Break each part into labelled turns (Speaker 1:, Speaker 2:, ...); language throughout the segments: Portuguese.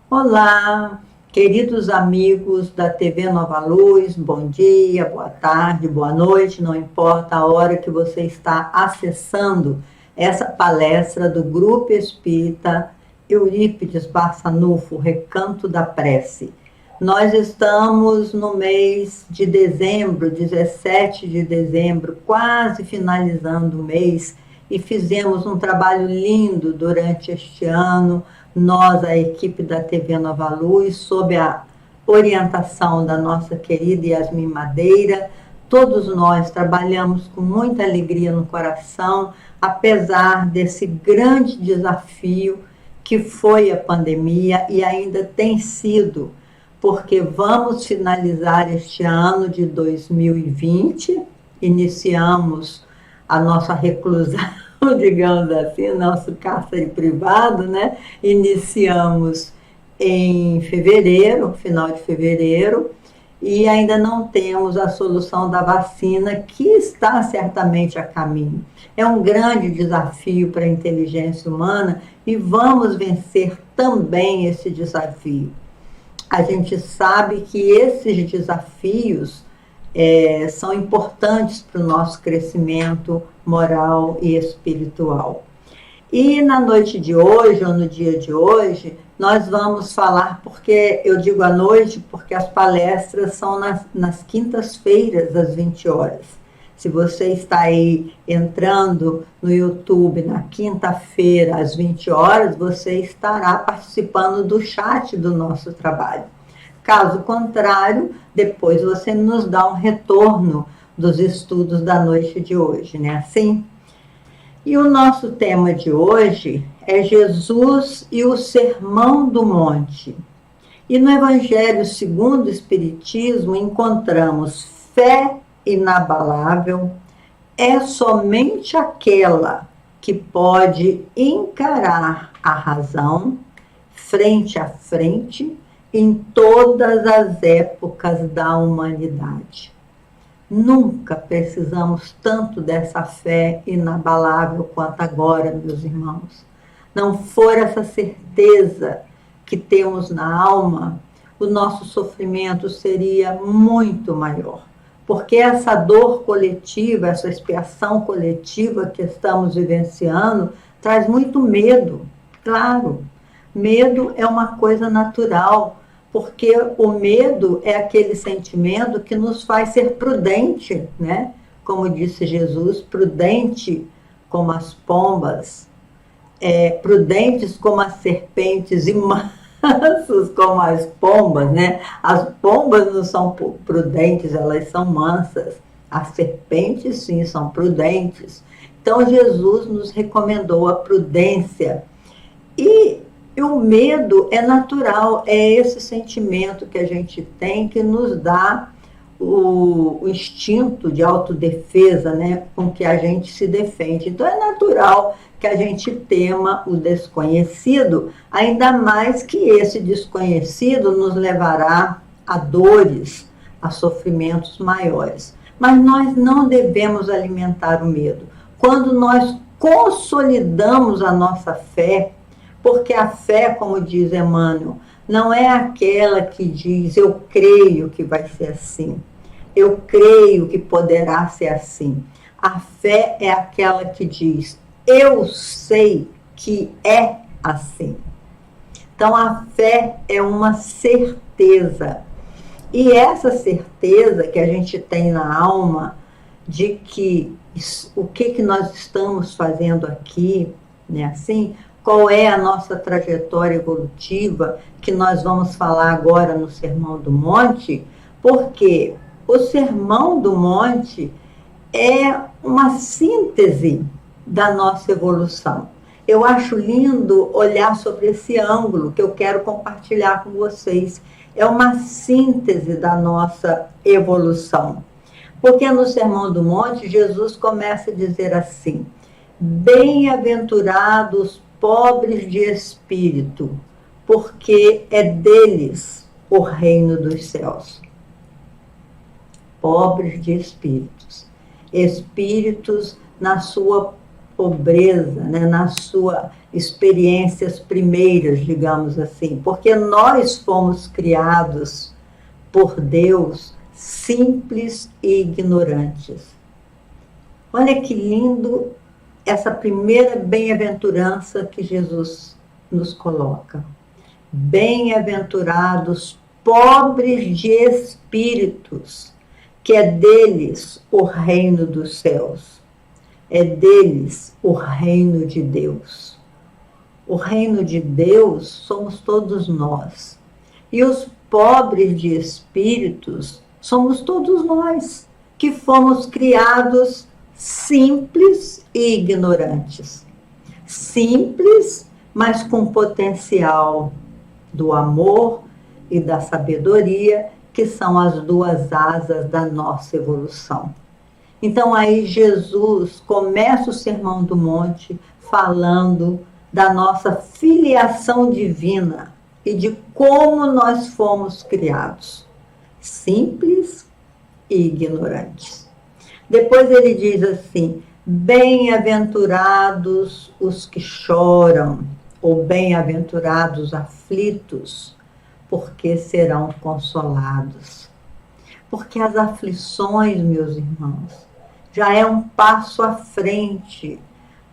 Speaker 1: Olá, queridos amigos da TV Nova Luz, bom dia, boa tarde, boa noite, não importa a hora que você está acessando essa palestra do Grupo Espírita Eurípides Barçanufo, Recanto da Prece. Nós estamos no mês de dezembro, 17 de dezembro, quase finalizando o mês, e fizemos um trabalho lindo durante este ano. Nós, a equipe da TV Nova Luz, sob a orientação da nossa querida Yasmin Madeira, todos nós trabalhamos com muita alegria no coração, apesar desse grande desafio que foi a pandemia e ainda tem sido, porque vamos finalizar este ano de 2020, iniciamos a nossa reclusão, digamos assim, nosso cárcere privado, né? Iniciamos em fevereiro, final de fevereiro, e ainda não temos a solução da vacina, que está certamente a caminho. É um grande desafio para a inteligência humana e vamos vencer também esse desafio. A gente sabe que esses desafios são importantes para o nosso crescimento moral e espiritual. E na noite de hoje, ou no dia de hoje, nós vamos falar, porque eu digo à noite, porque as palestras são nas quintas-feiras, às 20 horas. Se você está aí entrando no YouTube na quinta-feira, às 20 horas, você estará participando do chat do nosso trabalho. Caso contrário, depois você nos dá um retorno dos estudos da noite de hoje, né? Assim? E o nosso tema de hoje é Jesus e o Sermão do Monte. E no Evangelho segundo o Espiritismo encontramos fé inabalável é somente aquela que pode encarar a razão frente a frente em todas as épocas da humanidade. Nunca precisamos tanto dessa fé inabalável quanto agora, meus irmãos. Não for essa certeza que temos na alma, o nosso sofrimento seria muito maior. Porque essa dor coletiva, essa expiação coletiva que estamos vivenciando, traz muito medo, claro. Medo é uma coisa natural, porque o medo é aquele sentimento que nos faz ser prudente, né? Como disse Jesus, prudente como as pombas, prudentes como as serpentes e mansos como as pombas, né? As pombas não são prudentes, elas são mansas. As serpentes, sim, são prudentes. Então, Jesus nos recomendou a prudência. E o medo é natural, é esse sentimento que a gente tem que nos dá o instinto de autodefesa, né, com que a gente se defende. Então é natural que a gente tema o desconhecido, ainda mais que esse desconhecido nos levará a dores, a sofrimentos maiores. Mas nós não devemos alimentar o medo. Quando nós consolidamos a nossa fé, porque a fé, como diz Emmanuel, não é aquela que diz eu creio que vai ser assim, eu creio que poderá ser assim. A fé é aquela que diz eu sei que é assim. Então a fé é uma certeza. E essa certeza que a gente tem na alma de que o que nós estamos fazendo aqui, né, assim, qual é a nossa trajetória evolutiva, que nós vamos falar agora no Sermão do Monte, porque o Sermão do Monte é uma síntese da nossa evolução. Eu acho lindo olhar sobre esse ângulo que eu quero compartilhar com vocês. É uma síntese da nossa evolução. Porque no Sermão do Monte, Jesus começa a dizer assim: bem-aventurados pobres de espírito, porque é deles o reino dos céus. Pobres de espíritos. Espíritos na sua pobreza, né, na sua experiências primeiras, digamos assim, porque nós fomos criados por Deus simples e ignorantes. Olha que lindo essa primeira bem-aventurança que Jesus nos coloca. Bem-aventurados pobres de espíritos, que é deles o reino dos céus. É deles o reino de Deus. O reino de Deus somos todos nós. E os pobres de espíritos somos todos nós, que fomos criados simples e ignorantes. Simples, mas com potencial do amor e da sabedoria, que são as duas asas da nossa evolução. Então aí Jesus começa o Sermão do Monte falando da nossa filiação divina e de como nós fomos criados, simples e ignorantes. Depois ele diz assim: bem-aventurados os que choram, ou bem-aventurados aflitos, porque serão consolados. Porque as aflições, meus irmãos, já é um passo à frente,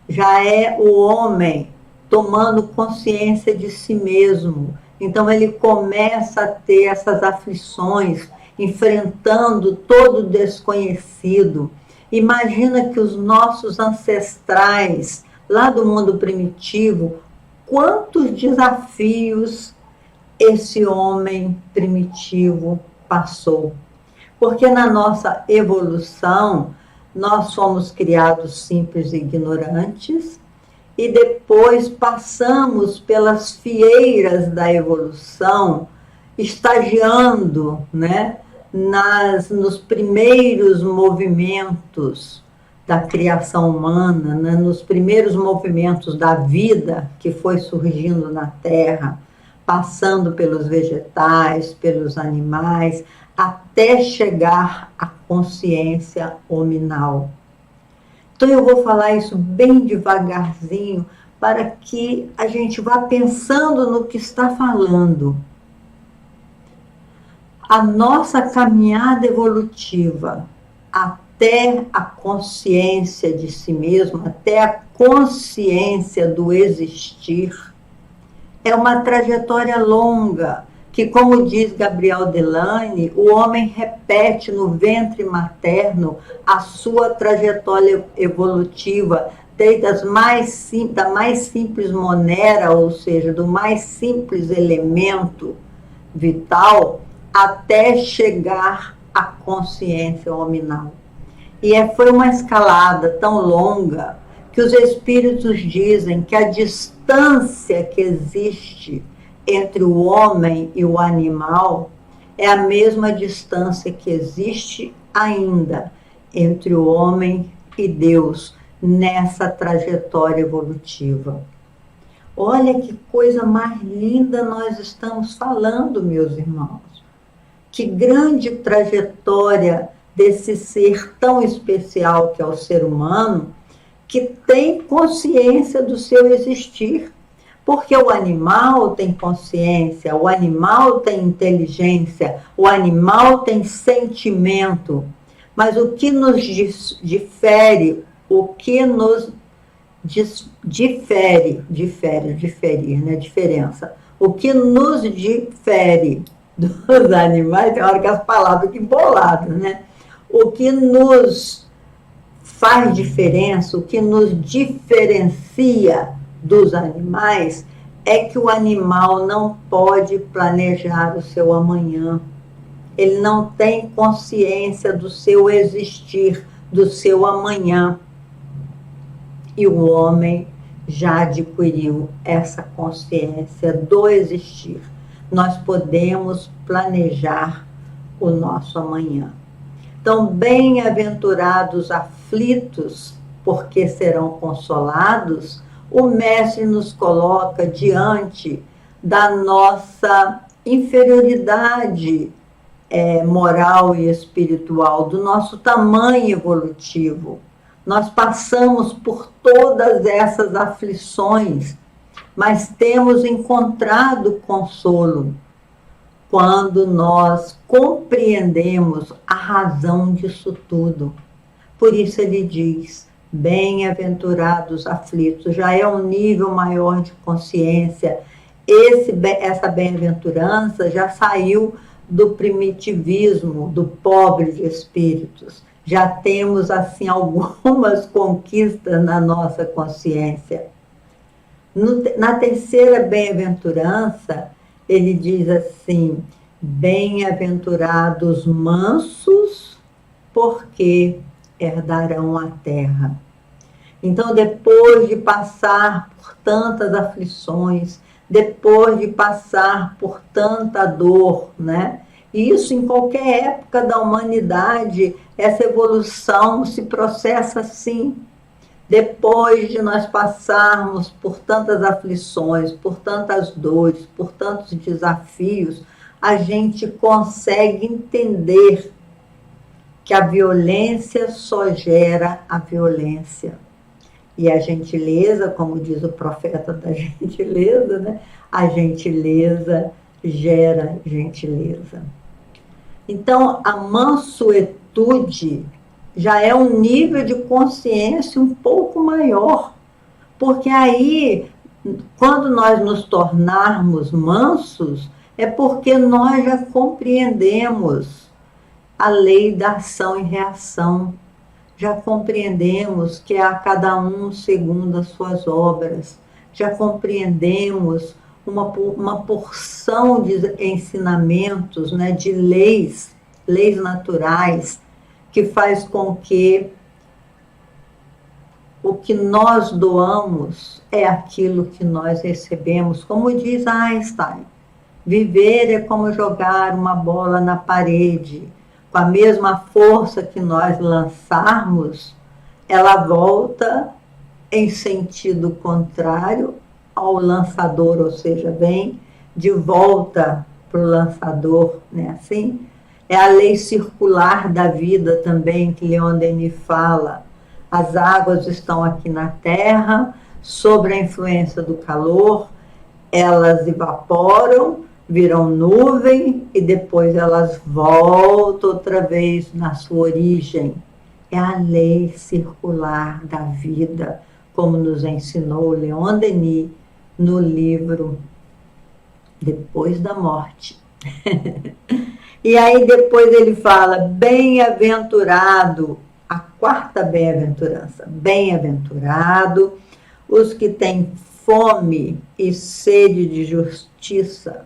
Speaker 1: já é o homem tomando consciência de si mesmo. Então ele começa a ter essas aflições, enfrentando todo o desconhecido. Imagina que os nossos ancestrais, lá do mundo primitivo, quantos desafios esse homem primitivo passou. Porque na nossa evolução, nós fomos criados simples e ignorantes, e depois passamos pelas fieiras da evolução, estagiando, né, nos primeiros movimentos da criação humana, né, nos primeiros movimentos da vida que foi surgindo na Terra, passando pelos vegetais, pelos animais, até chegar à consciência hominal. Então eu vou falar isso bem devagarzinho para que a gente vá pensando no que está falando. A nossa caminhada evolutiva até a consciência de si mesmo, até a consciência do existir, é uma trajetória longa, que, como diz Gabriel Delane, o homem repete no ventre materno a sua trajetória evolutiva, desde da mais simples monera, ou seja, do mais simples elemento vital, até chegar à consciência hominal. E foi uma escalada tão longa que os espíritos dizem que a distância que existe entre o homem e o animal é a mesma distância que existe ainda entre o homem e Deus nessa trajetória evolutiva. Olha que coisa mais linda nós estamos falando, meus irmãos. Que grande trajetória desse ser tão especial que é o ser humano, que tem consciência do seu existir. Porque o animal tem consciência, o animal tem inteligência, o animal tem sentimento. Mas o que nos difere, diferir, né? Diferença. O que nos difere dos animais, tem hora que as palavras ficam emboladas, né? O que nos faz diferença, o que nos diferencia dos animais, é que o animal não pode planejar o seu amanhã. Ele não tem consciência do seu existir, do seu amanhã. E o homem já adquiriu essa consciência do existir. Nós podemos planejar o nosso amanhã. Então, bem-aventurados aflitos, porque serão consolados, o mestre nos coloca diante da nossa inferioridade moral e espiritual, do nosso tamanho evolutivo, Nós passamos por todas essas aflições, mas temos encontrado consolo quando nós compreendemos a razão disso tudo. Por isso ele diz, bem-aventurados aflitos, já é um nível maior de consciência. Essa bem-aventurança já saiu do primitivismo, do pobre de espíritos. Já temos, assim, algumas conquistas na nossa consciência. Na terceira bem-aventurança, ele diz assim, bem-aventurados mansos, porque herdarão a terra. Então, depois de passar por tantas aflições, depois de passar por tanta dor, né? E isso em qualquer época da humanidade, essa evolução se processa assim. Depois de nós passarmos por tantas aflições, por tantas dores, por tantos desafios, a gente consegue entender que a violência só gera a violência. E a gentileza, como diz o profeta da gentileza, né? A gentileza gera gentileza. Então, a mansuetude já é um nível de consciência um pouco maior, porque aí, quando nós nos tornarmos mansos, é porque nós já compreendemos a lei da ação e reação. Já compreendemos que é a cada um segundo as suas obras. Já compreendemos uma porção de ensinamentos, né, de leis naturais, que faz com que o que nós doamos é aquilo que nós recebemos. Como diz Einstein, viver é como jogar uma bola na parede. Com a mesma força que nós lançarmos, ela volta em sentido contrário ao lançador, ou seja, vem de volta para o lançador, né? Assim, é a lei circular da vida também, que Leon Denis fala. As águas estão aqui na Terra, sob a influência do calor, elas evaporam, viram nuvem e depois elas voltam outra vez na sua origem. É a lei circular da vida, como nos ensinou Leon Denis no livro Depois da Morte. E aí depois ele fala, bem-aventurado, a quarta bem-aventurança, bem-aventurado os que têm fome e sede de justiça,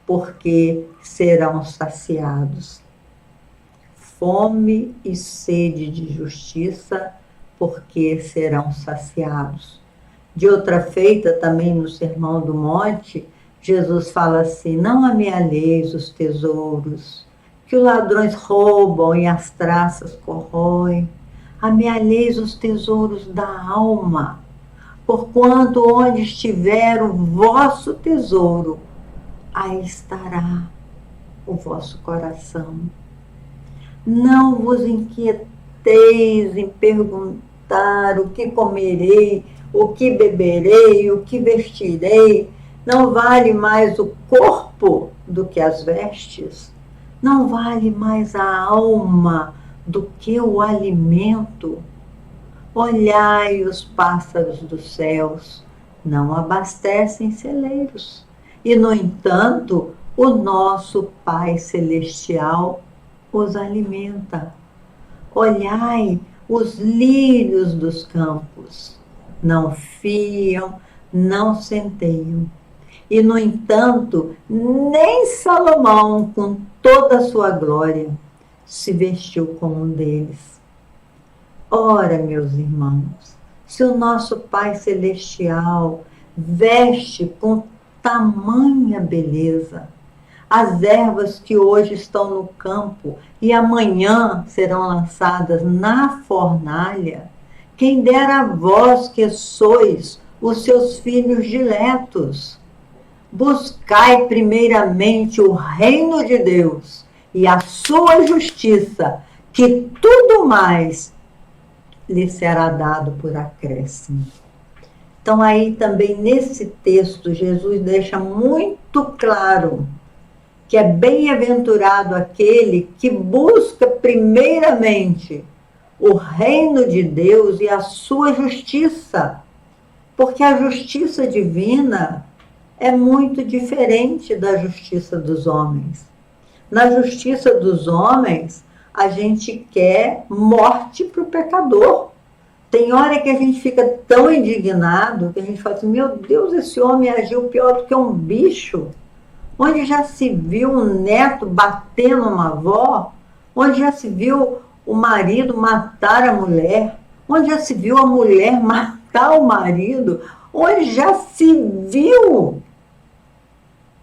Speaker 1: porque serão saciados. Fome e sede de justiça, porque serão saciados. De outra feita, também no Sermão do Monte, Jesus fala assim, não amealheis os tesouros, que os ladrões roubam e as traças corroem. Amealheis os tesouros da alma, porquanto onde estiver o vosso tesouro, aí estará o vosso coração. Não vos inquieteis em perguntar o que comerei, o que beberei, o que vestirei. Não vale mais o corpo do que as vestes? Não vale mais a alma do que o alimento? Olhai os pássaros dos céus, não abastecem celeiros. E, no entanto, o nosso Pai Celestial os alimenta. Olhai os lírios dos campos, não fiam, não centeiam. E, no entanto, nem Salomão, com toda a sua glória, se vestiu como um deles. Ora, meus irmãos, se o nosso Pai Celestial veste com tamanha beleza as ervas que hoje estão no campo e amanhã serão lançadas na fornalha, quem dera a vós que sois os seus filhos diletos. Buscai primeiramente o reino de Deus e a sua justiça, que tudo mais lhe será dado por acréscimo. Então, aí também nesse texto, Jesus deixa muito claro que é bem-aventurado aquele que busca primeiramente o reino de Deus e a sua justiça, porque a justiça divina é muito diferente da justiça dos homens. Na justiça dos homens, a gente quer morte para o pecador. Tem hora que a gente fica tão indignado que a gente fala assim, meu Deus, esse homem agiu pior do que um bicho. Onde já se viu um neto batendo uma avó? Onde já se viu o marido matar a mulher? Onde já se viu a mulher matar o marido? Onde já se viu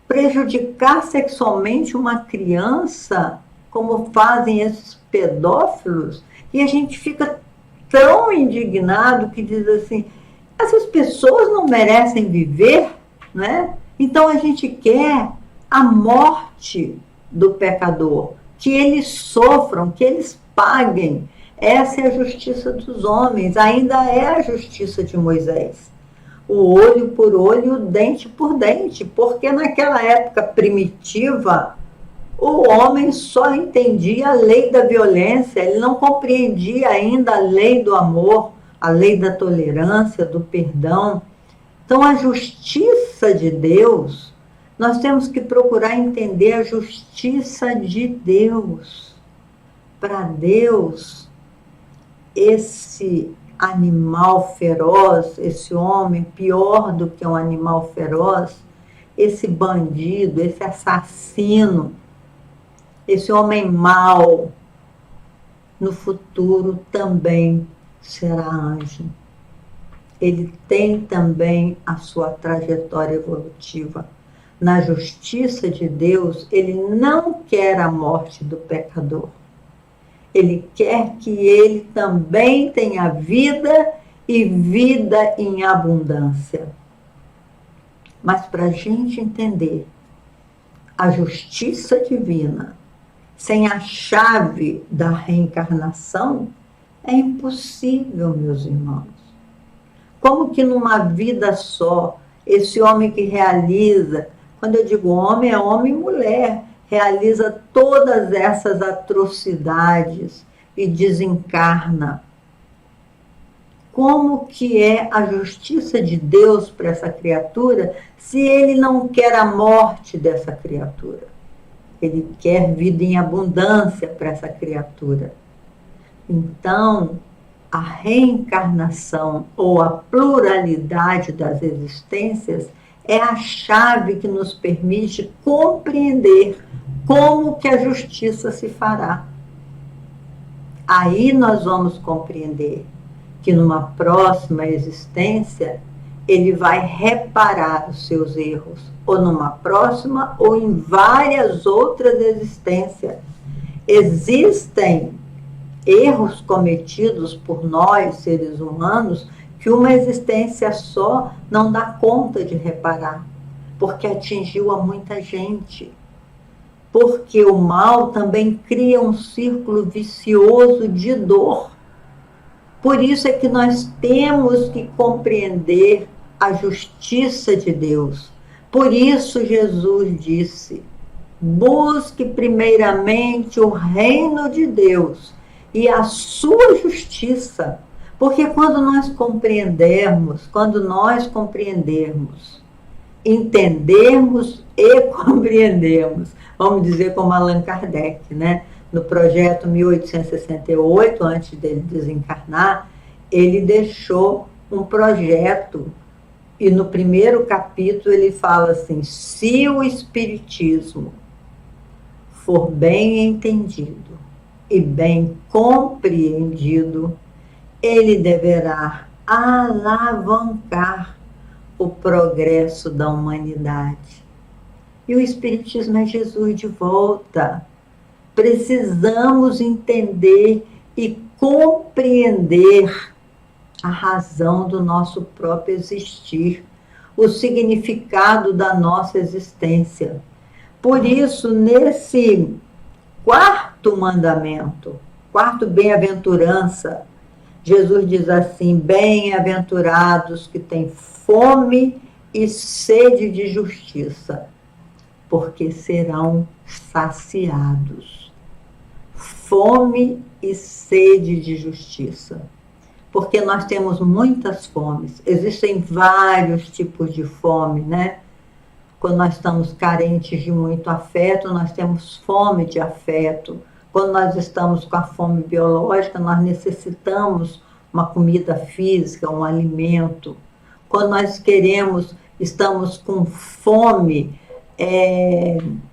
Speaker 1: prejudicar sexualmente uma criança, como fazem esses pedófilos? E a gente fica tão indignado que diz assim, essas pessoas não merecem viver, né? Então a gente quer a morte do pecador, que eles sofram, que eles paguem. Essa é a justiça dos homens, ainda é a justiça de Moisés. O olho por olho, o dente por dente, porque naquela época primitiva, o homem só entendia a lei da violência, ele não compreendia ainda a lei do amor, a lei da tolerância, do perdão. Então, a justiça de Deus, nós temos que procurar entender a justiça de Deus. Para Deus, esse animal feroz, esse homem pior do que um animal feroz, esse bandido, esse assassino, esse homem mau, no futuro também será anjo. Ele tem também a sua trajetória evolutiva. Na justiça de Deus, ele não quer a morte do pecador. Ele quer que ele também tenha vida e vida em abundância. Mas para a gente entender a justiça divina, sem a chave da reencarnação, é impossível, meus irmãos. Como que numa vida só, esse homem que realiza, quando eu digo homem, é homem e mulher, realiza todas essas atrocidades e desencarna. Como que é a justiça de Deus para essa criatura, se ele não quer a morte dessa criatura? Ele quer vida em abundância para essa criatura. Então, a reencarnação ou a pluralidade das existências é a chave que nos permite compreender como que a justiça se fará. Aí nós vamos compreender que numa próxima existência ele vai reparar os seus erros, ou numa próxima ou em várias outras existências. Existem erros cometidos por nós, seres humanos, que uma existência só não dá conta de reparar, porque atingiu a muita gente. Porque o mal também cria um círculo vicioso de dor. Por isso é que nós temos que compreender a justiça de Deus. Por isso Jesus disse, busque primeiramente o reino de Deus e a sua justiça. Porque quando nós compreendermos, entendermos e compreendermos, vamos dizer como Allan Kardec, né? No projeto 1868, antes dele desencarnar, ele deixou um projeto, e no primeiro capítulo ele fala assim, se o Espiritismo for bem entendido e bem compreendido, ele deverá alavancar o progresso da humanidade. E o Espiritismo é Jesus de volta. Precisamos entender e compreender a razão do nosso próprio existir, o significado da nossa existência. Por isso, nesse quarto mandamento, quarto bem-aventurança, Jesus diz assim: bem-aventurados que têm fome e sede de justiça, porque serão saciados. Fome e sede de justiça. Porque nós temos muitas fomes. Existem vários tipos de fome, né? Quando nós estamos carentes de muito afeto, nós temos fome de afeto. Quando nós estamos com a fome biológica, nós necessitamos uma comida física, um alimento. Quando nós queremos, estamos com fome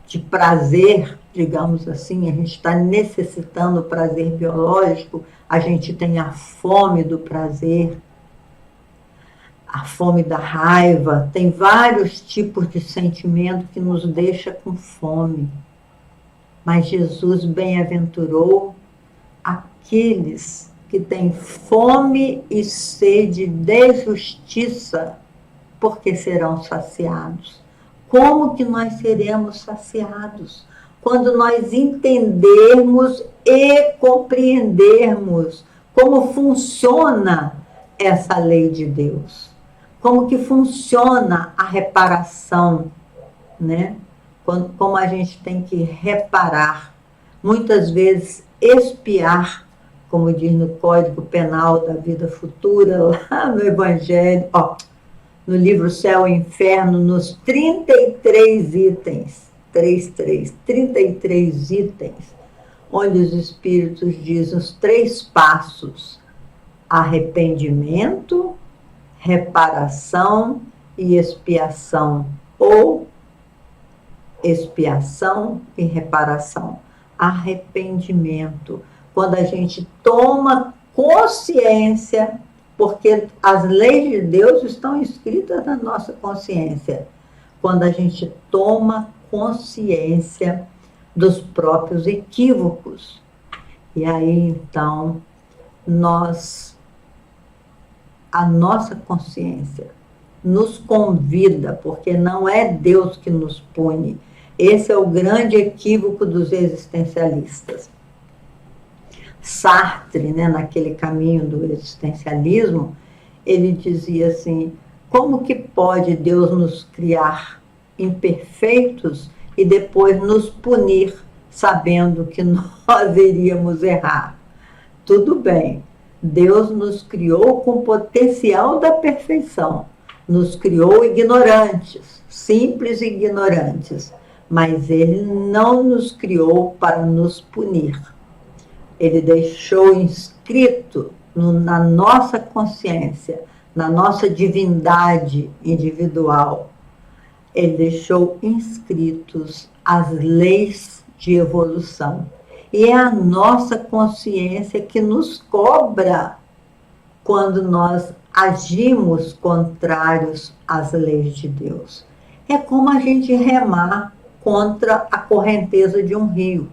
Speaker 1: de prazer, digamos assim, a gente está necessitando prazer biológico, a gente tem a fome do prazer, a fome da raiva, tem vários tipos de sentimento que nos deixa com fome. Mas Jesus bem-aventurou aqueles que têm fome e sede de justiça, porque serão saciados. Como que nós seremos saciados? Quando nós entendermos e compreendermos como funciona essa lei de Deus. Como que funciona a reparação, né? Como a gente tem que reparar. Muitas vezes expiar, como diz no Código Penal da Vida Futura, lá no Evangelho, no livro Céu e Inferno, nos 33 itens, 33 itens, onde os Espíritos dizem os 3 passos: arrependimento, reparação e expiação, ou expiação e reparação. Arrependimento, quando a gente toma consciência, porque as leis de Deus estão escritas na nossa consciência, quando a gente toma consciência dos próprios equívocos. E aí, então, a nossa consciência nos convida, porque não é Deus que nos pune. Esse é o grande equívoco dos existencialistas. Sartre, né, naquele caminho do existencialismo, ele dizia assim: como que pode Deus nos criar imperfeitos e depois nos punir, sabendo que nós iríamos errar? Tudo bem, Deus nos criou com potencial da perfeição, nos criou ignorantes, simples ignorantes, mas Ele não nos criou para nos punir. Ele deixou inscrito na nossa consciência, na nossa divindade individual, Ele deixou inscritos as leis de evolução. E é a nossa consciência que nos cobra quando nós agimos contrários às leis de Deus. É como a gente remar contra a correnteza de um rio.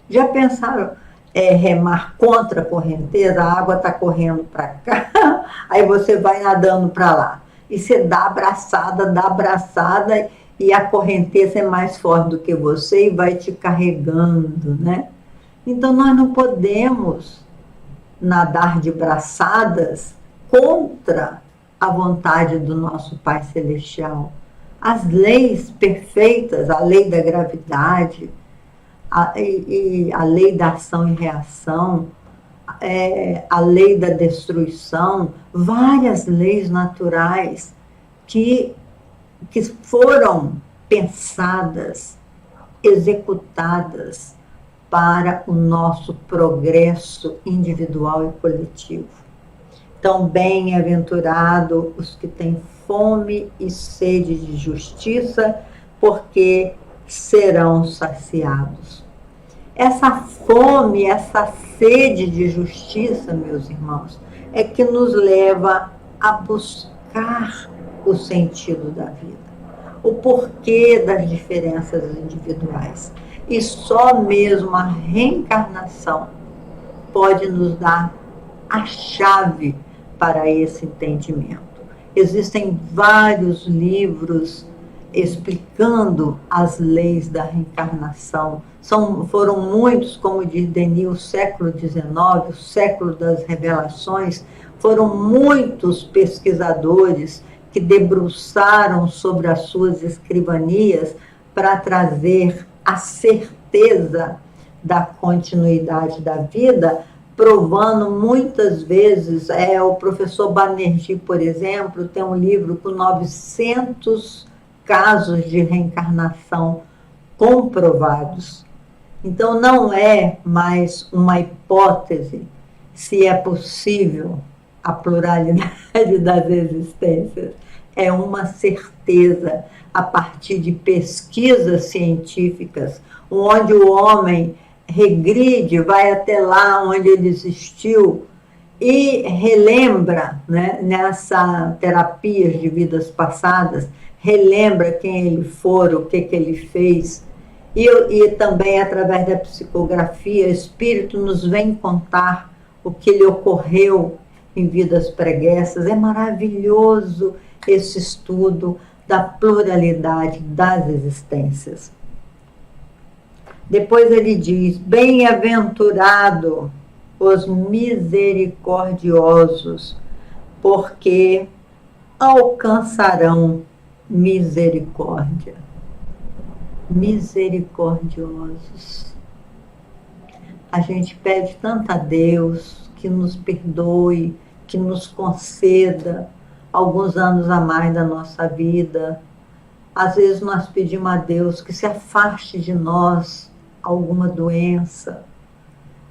Speaker 1: Já pensaram remar contra a correnteza? A água está correndo para cá, aí você vai nadando para lá. E você dá abraçada, e a correnteza é mais forte do que você e vai te carregando, né? Então nós não podemos nadar de braçadas contra a vontade do nosso Pai Celestial. As leis perfeitas, a lei da gravidade, a lei da ação e reação, a lei da destruição, várias leis naturais que foram pensadas, executadas para o nosso progresso individual e coletivo. Então, bem-aventurado os que têm fome e sede de justiça, porque serão saciados. Essa fome, essa sede de justiça, meus irmãos, é que nos leva a buscar o sentido da vida, o porquê das diferenças individuais. E só mesmo a reencarnação pode nos dar a chave para esse entendimento. Existem vários livros explicando as leis da reencarnação. Foram muitos, como diz Denis, o século XIX, o século das revelações, foram muitos pesquisadores que debruçaram sobre as suas escrivanias para trazer a certeza da continuidade da vida, provando muitas vezes, o professor Banerjee, por exemplo, tem um livro com 900 casos de reencarnação comprovados. Então, não é mais uma hipótese se é possível a pluralidade das existências. É uma certeza a partir de pesquisas científicas, onde o homem regride, vai até lá onde ele existiu e relembra, né, nessa terapias de vidas passadas, relembra quem ele for, o que ele fez. E também, através da psicografia, o Espírito nos vem contar o que lhe ocorreu em vidas pregressas. É maravilhoso esse estudo da pluralidade das existências. Depois ele diz: bem-aventurado os misericordiosos, porque alcançarão misericórdia. Misericordiosos. A gente pede tanto a Deus que nos perdoe, que nos conceda alguns anos a mais da nossa vida. Às vezes nós pedimos a Deus que se afaste de nós alguma doença.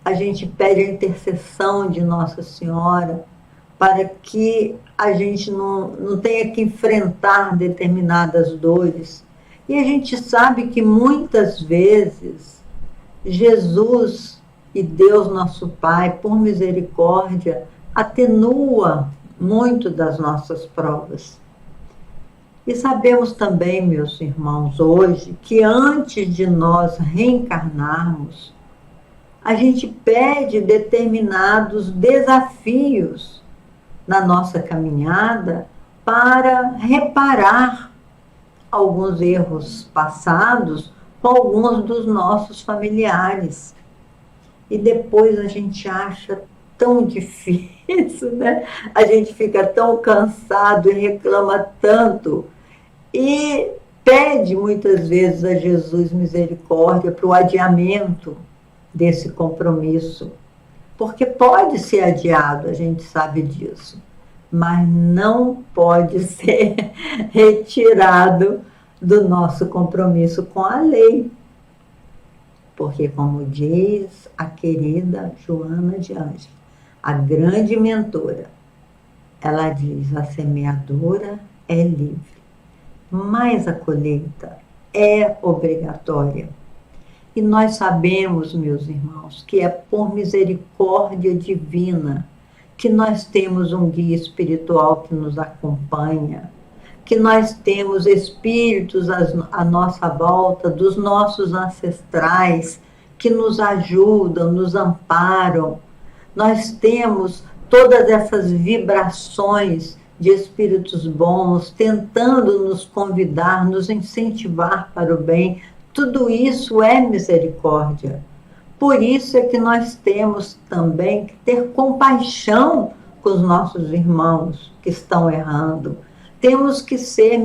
Speaker 1: A gente pede a intercessão de Nossa Senhora para que a gente não tenha que enfrentar determinadas dores. E a gente sabe que muitas vezes Jesus e Deus nosso Pai, por misericórdia, atenua muito das nossas provas. E sabemos também, meus irmãos, hoje, que antes de nós reencarnarmos, a gente pede determinados desafios na nossa caminhada para reparar alguns erros passados com alguns dos nossos familiares. E depois a gente acha tão difícil, né? A gente fica tão cansado e reclama tanto. E pede muitas vezes a Jesus misericórdia para o adiamento desse compromisso. Porque pode ser adiado, a gente sabe disso. Mas não pode ser retirado do nosso compromisso com a lei. Porque, como diz a querida Joana de Ângeles, a grande mentora, ela diz: a semeadura é livre, mas a colheita é obrigatória. E nós sabemos, meus irmãos, que é por misericórdia divina que nós temos um guia espiritual que nos acompanha, que nós temos espíritos à nossa volta, dos nossos ancestrais, que nos ajudam, nos amparam. Nós temos todas essas vibrações de espíritos bons, tentando nos convidar, nos incentivar para o bem. Tudo isso é misericórdia. Por isso é que nós temos também que ter compaixão com os nossos irmãos que estão errando. Temos que ser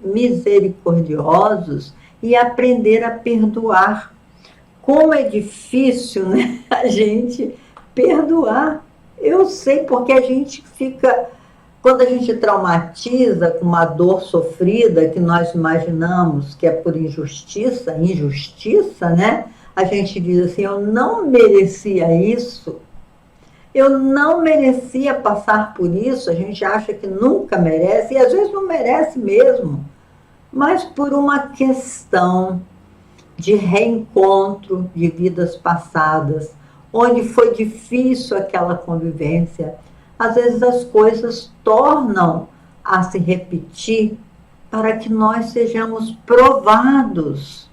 Speaker 1: misericordiosos e aprender a perdoar. Como é difícil, né, a gente perdoar. Eu sei, porque a gente fica... Quando a gente traumatiza com uma dor sofrida que nós imaginamos que é por injustiça, né? A gente diz assim: eu não merecia isso, eu não merecia passar por isso. A gente acha que nunca merece, e às vezes não merece mesmo, mas por uma questão de reencontro de vidas passadas, onde foi difícil aquela convivência. Às vezes as coisas tornam a se repetir para que nós sejamos provados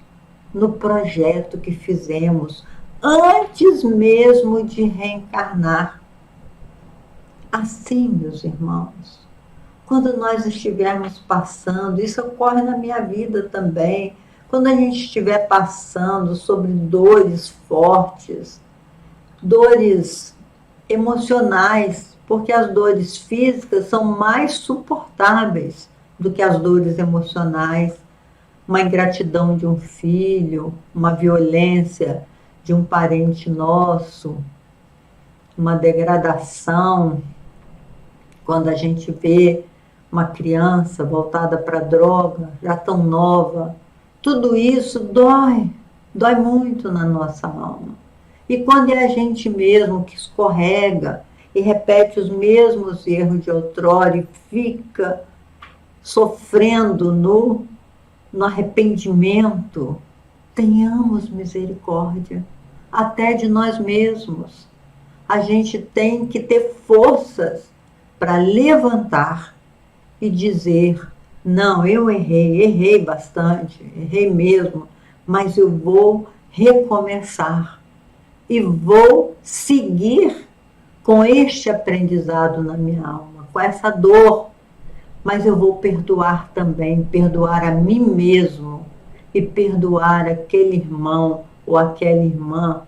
Speaker 1: no projeto que fizemos antes mesmo de reencarnar. Assim, meus irmãos, quando nós estivermos passando, isso ocorre na minha vida também, quando a gente estiver passando sobre dores fortes, dores emocionais, porque as dores físicas são mais suportáveis do que as dores emocionais, uma ingratidão de um filho, uma violência de um parente nosso, uma degradação, quando a gente vê uma criança voltada para a droga, já tão nova, tudo isso dói muito na nossa alma. E quando é a gente mesmo que escorrega e repete os mesmos erros de outrora e fica sofrendo no arrependimento, tenhamos misericórdia, até de nós mesmos. A gente tem que ter forças para levantar e dizer, não, eu errei bastante, errei mesmo, mas eu vou recomeçar e vou seguir com este aprendizado na minha alma, com essa dor, mas eu vou perdoar também, perdoar a mim mesmo e perdoar aquele irmão ou aquela irmã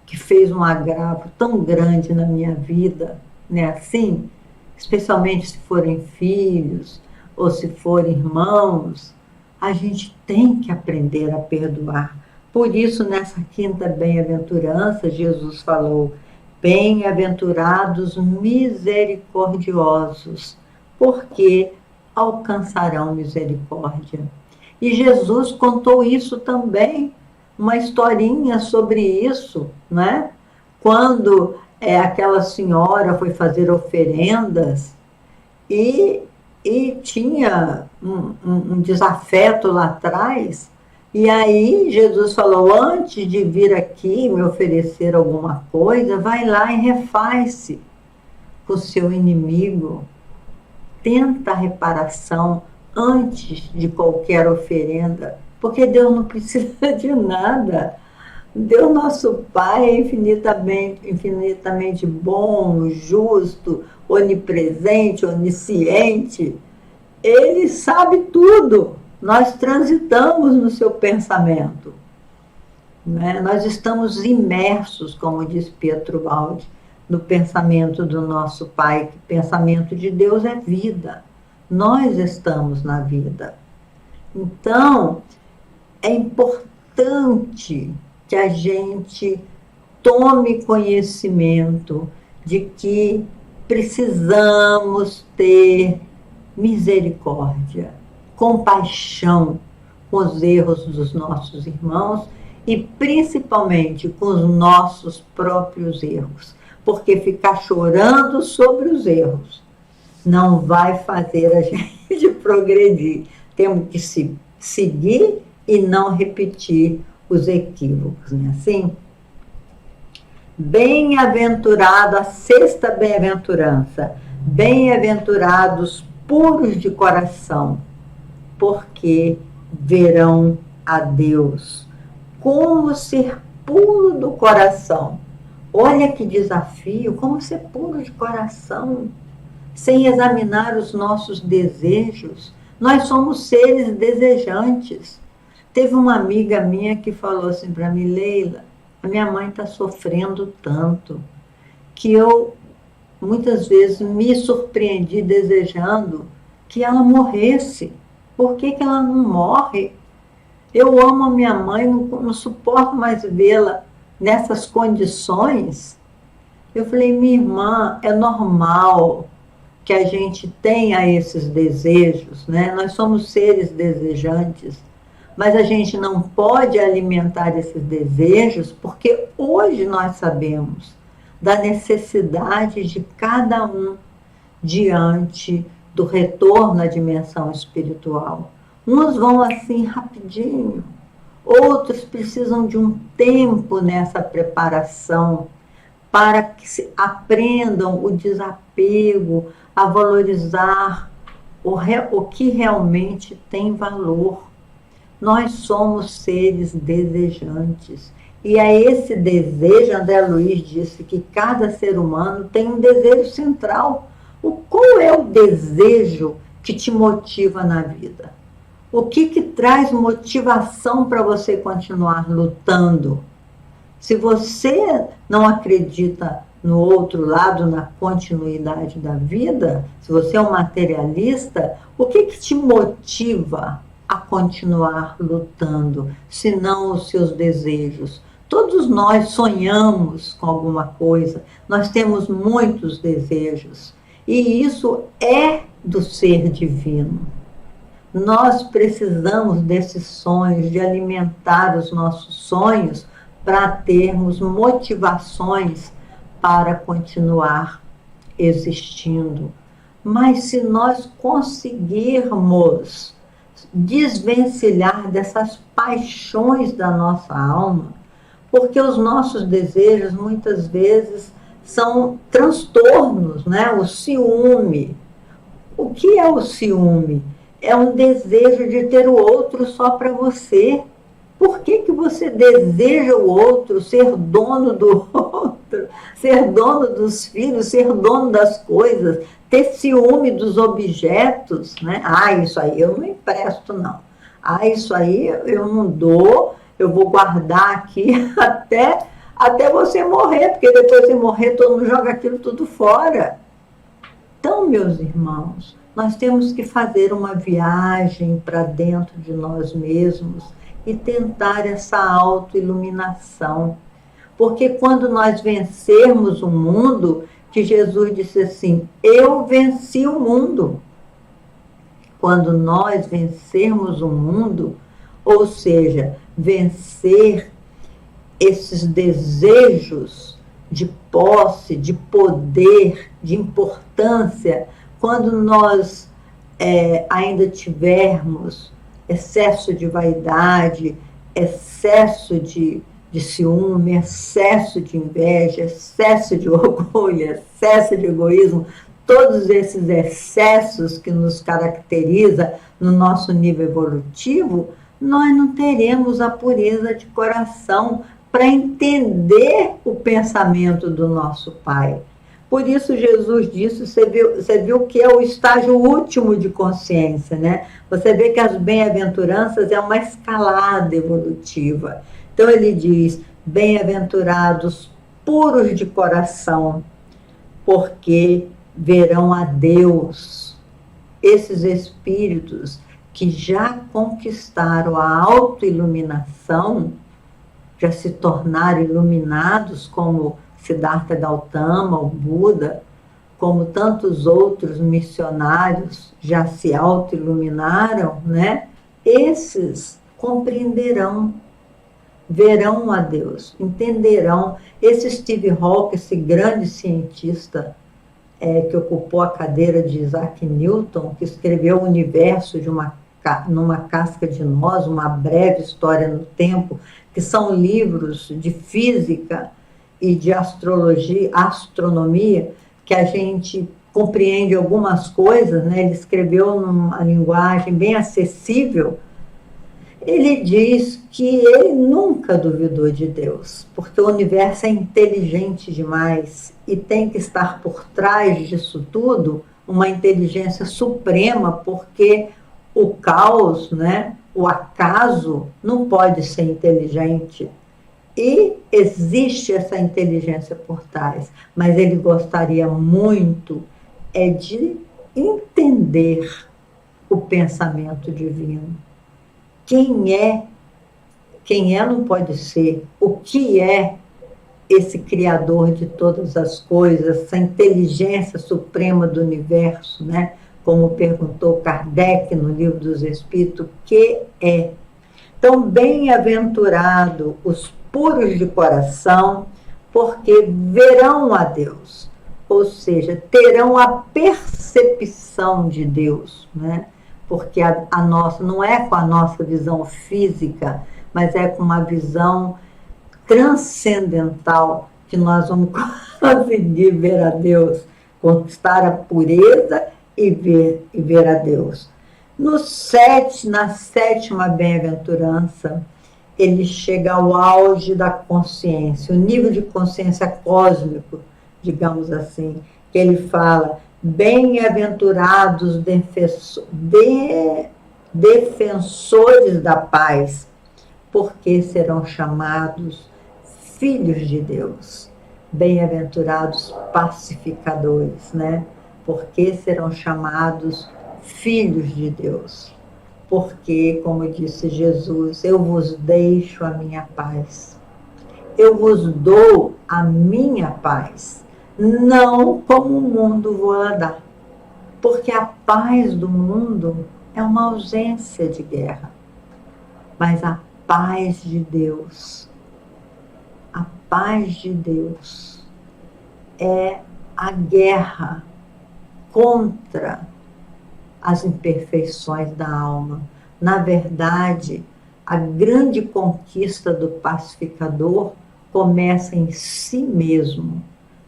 Speaker 1: que fez um agravo tão grande na minha vida, né? Assim, especialmente se forem filhos ou se forem irmãos, a gente tem que aprender a perdoar. Por isso, nessa quinta bem-aventurança, Jesus falou, bem-aventurados misericordiosos, porque alcançarão misericórdia. E Jesus contou isso também, uma historinha sobre isso, né? Quando aquela senhora foi fazer oferendas e tinha um desafeto lá atrás, e aí Jesus falou, antes de vir aqui me oferecer alguma coisa, vai lá e refaz-se com o seu inimigo. Tenta a reparação antes de qualquer oferenda, porque Deus não precisa de nada. Deus, nosso Pai, é infinitamente bom, justo, onipresente, onisciente. Ele sabe tudo. Nós transitamos no seu pensamento, né? Nós estamos imersos, como diz Pietro Baldi, no pensamento do nosso Pai, que o pensamento de Deus é vida. Nós estamos na vida. Então, é importante que a gente tome conhecimento de que precisamos ter misericórdia, compaixão com os erros dos nossos irmãos e principalmente com os nossos próprios erros, porque ficar chorando sobre os erros não vai fazer a gente progredir. Temos que seguir e não repetir os equívocos, não é assim? Bem-aventurado, a sexta bem-aventurança, bem-aventurados puros de coração, porque verão a Deus. Como ser puro do coração? Olha que desafio, como ser puro de coração, sem examinar os nossos desejos. Nós somos seres desejantes. Teve uma amiga minha que falou assim para mim, Leila, a minha mãe está sofrendo tanto que eu muitas vezes me surpreendi desejando que ela morresse. Por que ela não morre? Eu amo a minha mãe, não suporto mais vê-la nessas condições. Eu falei, minha irmã, é normal que a gente tenha esses desejos, né? Nós somos seres desejantes, mas a gente não pode alimentar esses desejos, porque hoje nós sabemos da necessidade de cada um diante do retorno à dimensão espiritual. Uns vão assim rapidinho, outros precisam de um tempo nessa preparação para que aprendam o desapego, a valorizar o que realmente tem valor. Nós somos seres desejantes. E é esse desejo, André Luiz disse que cada ser humano tem um desejo central. Qual é o desejo que te motiva na vida? O que traz motivação para você continuar lutando? Se você não acredita no outro lado, na continuidade da vida, se você é um materialista, o que te motiva a continuar lutando, se não os seus desejos? Todos nós sonhamos com alguma coisa, nós temos muitos desejos, e isso é do ser divino. Nós precisamos desses sonhos, de alimentar os nossos sonhos para termos motivações para continuar existindo. Mas se nós conseguirmos desvencilhar dessas paixões da nossa alma, porque os nossos desejos muitas vezes são transtornos, né? O ciúme. O que é o ciúme? É um desejo de ter o outro só para você. Por que você deseja o outro, ser dono do outro, ser dono dos filhos, ser dono das coisas, ter ciúme dos objetos, né? Ah, isso aí eu não empresto, não. Ah, isso aí eu não dou, eu vou guardar aqui até você morrer, porque depois de morrer todo mundo joga aquilo tudo fora. Então, meus irmãos, nós temos que fazer uma viagem para dentro de nós mesmos e tentar essa autoiluminação. Porque quando nós vencermos o mundo, que Jesus disse assim, eu venci o mundo. Quando nós vencermos o mundo, ou seja, vencer esses desejos de posse, de poder, de importância, quando nós ainda tivermos excesso de vaidade, excesso de ciúme, excesso de inveja, excesso de orgulho, excesso de egoísmo, todos esses excessos que nos caracteriza no nosso nível evolutivo, nós não teremos a pureza de coração para entender o pensamento do nosso Pai. Por isso Jesus disse, você viu que é o estágio último de consciência, né? Você vê que as bem-aventuranças é uma escalada evolutiva. Então ele diz, bem-aventurados puros de coração, porque verão a Deus. Esses espíritos que já conquistaram a autoiluminação, já se tornaram iluminados como Siddhartha Gautama, o Buda, como tantos outros missionários já se autoiluminaram, né? Esses compreenderão, verão a Deus, entenderão. Esse Steve Hawking, esse grande cientista que ocupou a cadeira de Isaac Newton, que escreveu o universo numa casca de nós, uma breve história no tempo, que são livros de física e de astrologia, astronomia, que a gente compreende algumas coisas, né? Ele escreveu numa linguagem bem acessível. Ele diz que ele nunca duvidou de Deus, porque o universo é inteligente demais e tem que estar por trás disso tudo uma inteligência suprema, porque o caos, né, o acaso, não pode ser inteligente. E existe essa inteligência por trás, mas ele gostaria muito de entender o pensamento divino. Quem é não pode ser, o que é esse Criador de todas as coisas, essa inteligência suprema do universo, né? Como perguntou Kardec no Livro dos Espíritos, o que é? Então, bem-aventurado os puros de coração, porque verão a Deus, ou seja, terão a percepção de Deus, né? Porque a nossa não é com a nossa visão física, mas é com uma visão transcendental que nós vamos conseguir ver a Deus, conquistar a pureza e ver a Deus. Na sétima bem-aventurança, ele chega ao auge da consciência, o nível de consciência cósmico, digamos assim, que ele fala, Bem-aventurados defensores da paz, porque serão chamados filhos de Deus. Bem-aventurados pacificadores, né? Porque serão chamados filhos de Deus. Porque, como disse Jesus, eu vos deixo a minha paz. Eu vos dou a minha paz, não como o mundo vos dá. Porque a paz do mundo é uma ausência de guerra. Mas a paz de Deus, a paz de Deus é a guerra contra as imperfeições da alma. Na verdade, a grande conquista do pacificador começa em si mesmo.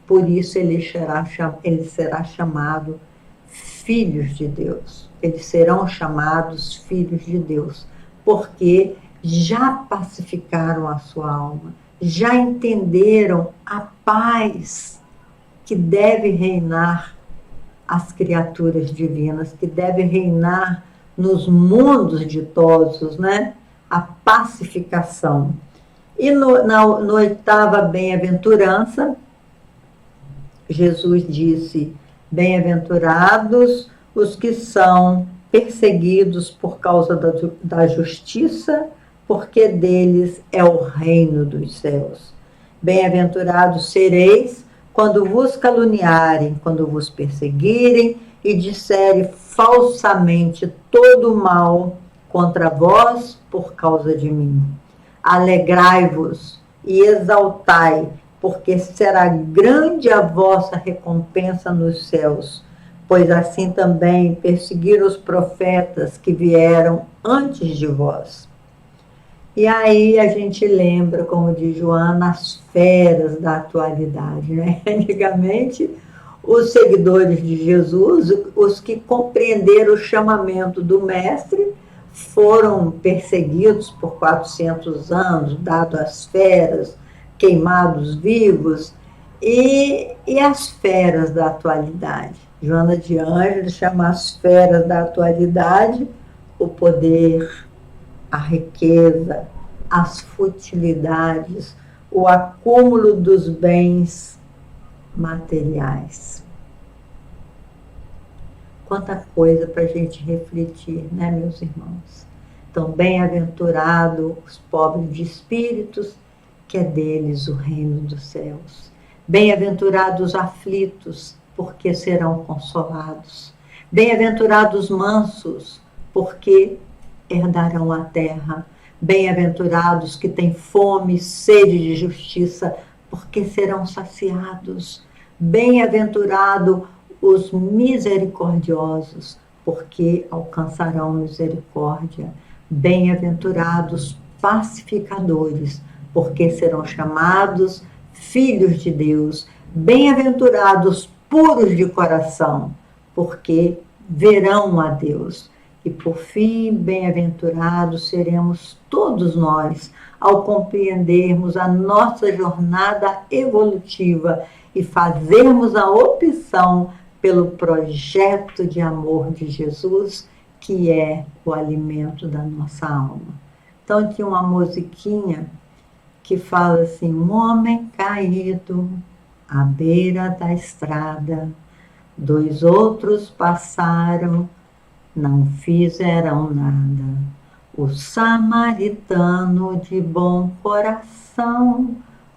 Speaker 1: Por isso ele será chamado filhos de Deus. Eles serão chamados filhos de Deus, porque já pacificaram a sua alma, já entenderam a paz que deve reinar as criaturas divinas, que deve reinar nos mundos ditosos, né? A pacificação. E no oitava bem-aventurança, Jesus disse: bem-aventurados os que são perseguidos por causa da justiça, porque deles é o reino dos céus. Bem-aventurados sereis quando vos caluniarem, quando vos perseguirem e disserem falsamente todo mal contra vós por causa de mim. Alegrai-vos e exaltai, porque será grande a vossa recompensa nos céus, pois assim também perseguiram os profetas que vieram antes de vós. E aí a gente lembra, como diz Joana, as feras da atualidade, né? Antigamente, os seguidores de Jesus, os que compreenderam o chamamento do Mestre, foram perseguidos por 400 anos, dados às feras, queimados vivos, e as feras da atualidade. Joana de Ângeles chama as feras da atualidade o poder, a riqueza, as futilidades, o acúmulo dos bens materiais. Quanta coisa para a gente refletir, né, meus irmãos? Então, bem-aventurado os pobres de espíritos, que é deles o reino dos céus. Bem-aventurados os aflitos, porque serão consolados. Bem-aventurados os mansos, porque herdarão a terra. Bem-aventurados que têm fome e sede de justiça, porque serão saciados. Bem-aventurados os misericordiosos, porque alcançarão misericórdia. Bem-aventurados pacificadores, porque serão chamados filhos de Deus. Bem-aventurados puros de coração, porque verão a Deus. E por fim, bem-aventurados seremos todos nós, ao compreendermos a nossa jornada evolutiva e fazermos a opção pelo projeto de amor de Jesus, que é o alimento da nossa alma. Então tinha uma musiquinha que fala assim: um homem caído à beira da estrada, dois outros passaram, não fizeram nada. O samaritano de bom coração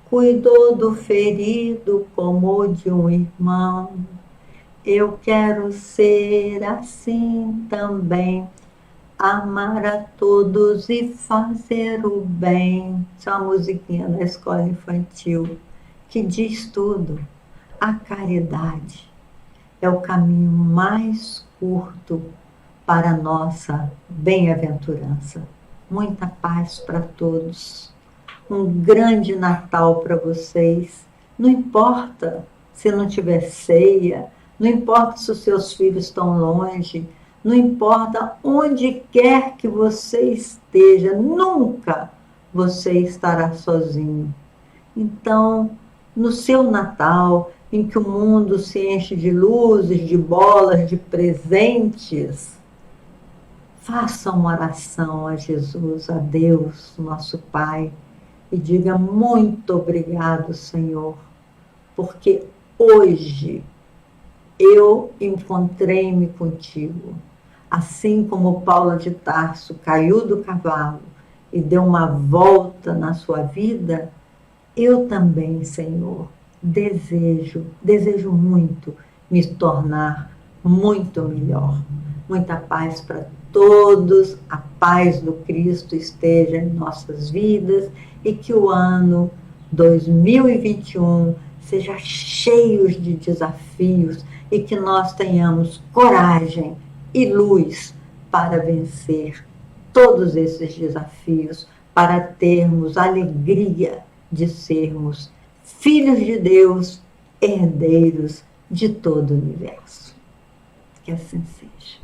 Speaker 1: cuidou do ferido como de um irmão. Eu quero ser assim também, amar a todos e fazer o bem. Isso é uma musiquinha da escola infantil que diz tudo. A caridade é o caminho mais curto para a nossa bem-aventurança. Muita paz para todos. Um grande Natal para vocês. Não importa se não tiver ceia, não importa se os seus filhos estão longe, não importa onde quer que você esteja, nunca você estará sozinho. Então, no seu Natal, em que o mundo se enche de luzes, de bolas, de presentes, faça uma oração a Jesus, a Deus, nosso Pai, e diga muito obrigado, Senhor, porque hoje eu encontrei-me contigo. Assim como Paulo de Tarso caiu do cavalo e deu uma volta na sua vida, eu também, Senhor, desejo muito me tornar muito melhor. Muita paz para todos, a paz do Cristo esteja em nossas vidas e que o ano 2021 seja cheio de desafios e que nós tenhamos coragem e luz para vencer todos esses desafios, para termos alegria de sermos filhos de Deus, herdeiros de todo o universo. Que assim seja.